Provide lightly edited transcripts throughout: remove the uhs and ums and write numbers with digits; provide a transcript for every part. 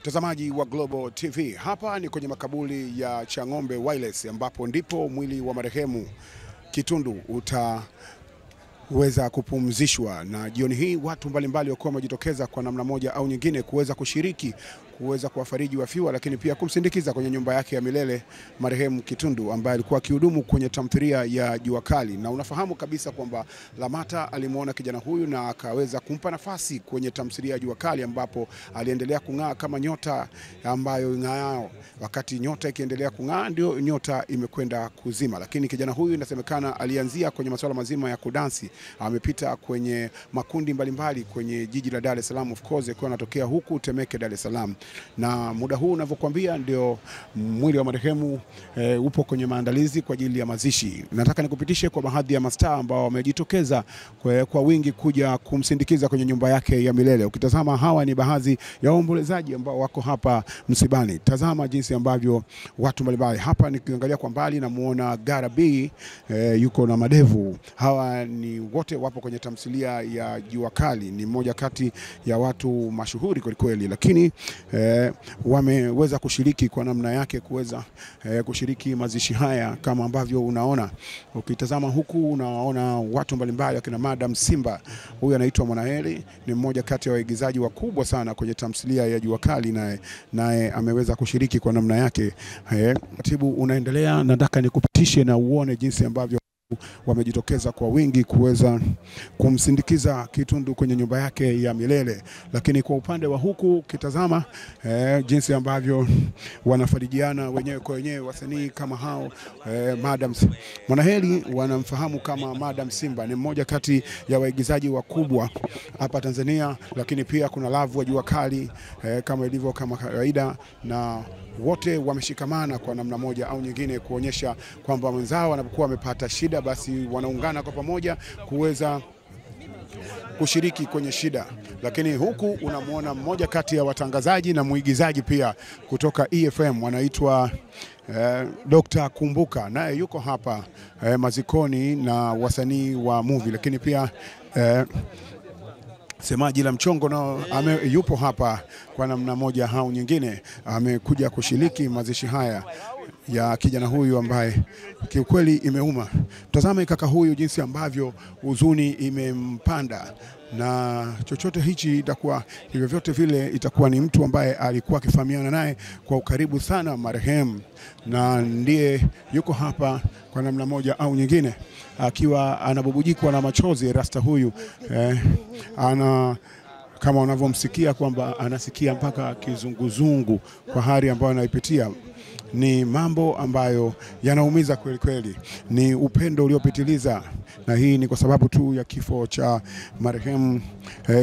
Mtazamaji wa Global TV, hapa ni kwenye makaburi ya Chang'ombe Wireless ambapo ndipo mwili wa marehemu Kitundu utaweza kupumzishwa, na jioni hii watu mbalimbali wakiwa wamejitokeza kwa namna moja au nyingine kuweza kushiriki, kuweza kuwafariji wafiwa, lakini pia kumsindikiza kwenye nyumba yake ya milele marehemu Kitundu ambaye alikuwa akihudumu kwenye tamthilia ya Jua Kali. Na unafahamu kabisa kwamba Lamata alimuona kijana huyu na akaweza kumpa nafasi kwenye tamthilia ya Jua Kali ambapo aliendelea kung'aa kama nyota ambayo ing'aao. Wakati nyota ikiendelea kung'aa ndio nyota imekwenda kuzima, lakini kijana huyu inasemekana alianzia kwenye masuala mazima ya kudansi. Amepita kwenye makundi mbalimbali kwenye jiji la Dar es Salaam, of course akiwa anatokea huku Temeke, Dar es Salaam. Na muda huu ninavyokuambia ndio mwili wa marehemu upo kwenye maandalizi kwa ajili ya mazishi. Nataka nikupitishe kwa baadhi ya mastaa ambao wamejitokeza kwa wingi kuja kumsindikiza kwenye nyumba yake ya milele. Ukitazama hawa ni baadhi ya waombolezaji ambao wako hapa msibani. Tazama jinsi ambavyo watu mbalimbali hapa, nikiangalia kwa mbali na muona Gara B yuko na madevu. Hawa ni wote wapo kwenye tamthilia ya Jua Kali, ni mmoja kati ya watu mashuhuri kweli, lakini wameweza kushiriki kwa namna yake kuweza kushiriki mazishi haya kama ambavyo unaona. Ukitazama huku unaona watu mbalimbali akina Madam Simba, huyu anaitwa Mwanaeli, ni mmoja kati ya waigizaji wakubwa sana kwenye tamthilia ya Jua Kali, naye ameweza kushiriki kwa namna yake. Katibu unaendelea, nataka nikupitishe na uone jinsi ambavyo wamejitokeza kwa wingi kuweza kumsindikiza Kitundu kwenye nyumba yake ya milele. Lakini kwa upande wa huku kitazama jinsi ambavyo wanafarijiana wenyewe kwa wenyewe wasanii kama hao. Madam Mwanaeli wanamfahamu kama Madam Simba, ni mmoja kati ya waigizaji wakubwa hapa Tanzania, lakini pia kuna Love wa Jua Kali kama ilivyo kama kawaida, na wote wameshikamana kwa namna moja au nyingine kuonyesha kwamba wenzao wanapokuwa wamepata shida basi wanaungana kwa pamoja kuweza kushiriki kwenye shida. Lakini huku unamuona mmoja kati ya watangazaji na muigizaji pia kutoka EFM wanaitwa Dr. Kumbuka, naye yuko hapa mazikoni na wasanii wa movie, lakini pia Semaji la Mchongo nao yupo hapa kwa namna moja au nyingine, amekuja kushiriki mazishi haya ya kijana huyu ambaye kiukweli imeuma. Tazama kaka huyu jinsi ambavyo huzuni imempanda, na chochote hichi itakuwa hivyo vyote vile itakuwa ni mtu ambaye alikuwa akifahamiana naye kwa ukaribu sana marehemu, na ndiye yuko hapa kwa namna moja au nyingine akiwa anabubujikwa na machozi. Rasta huyu kama unavyomsikia kwamba anasikia mpaka kizunguzungu kwa hali ambayo anaipitia. Ni mambo ambayo yanaumiza kweli, ni upendo uliopitiliza, na hii ni kwa sababu tu ya kifo cha marehemu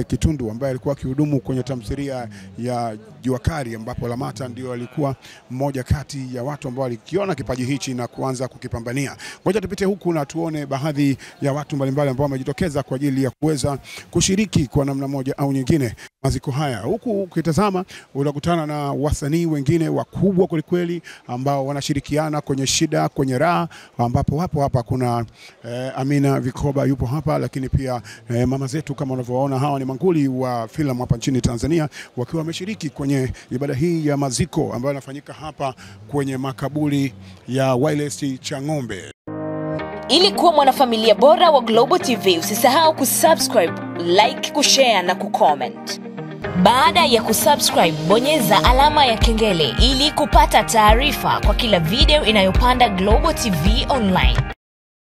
Kitundu ambaye alikuwa akihudumu kwenye tamthilia ya Jua Kali ambapo Lamata ndio alikuwa mmoja kati ya watu ambao walikiona kipaji hichi na kuanza kukipambania. Ngoja tupite huku na tuone baadhi ya watu mbalimbali ambao wamejitokeza kwa ajili ya kuweza kushiriki kwa namna moja au nyingine maziko haya. Huku ukitazama unakutana na wasanii wengine wakubwa kweli ambao wanashirikiana kwenye shida, kwenye raha, ambapo wapo hapa kuna Amina Vikoba yupo hapa, lakini pia mama zetu kama unavyoona, hawa ni manguli wa filamu hapa nchini Tanzania wakiwa wameshiriki kwenye ibada hii ya maziko ambayo inafanyika hapa kwenye makaburi ya Wireless Chang'ombe. Ili kuwa mwanafamilia bora wa Global TV, usisahau kusubscribe, like, kushare na kucomment. Baada ya kusubscribe, bonyeza alama ya kengele ili kupata taarifa kwa kila video inayopanda Global TV Online.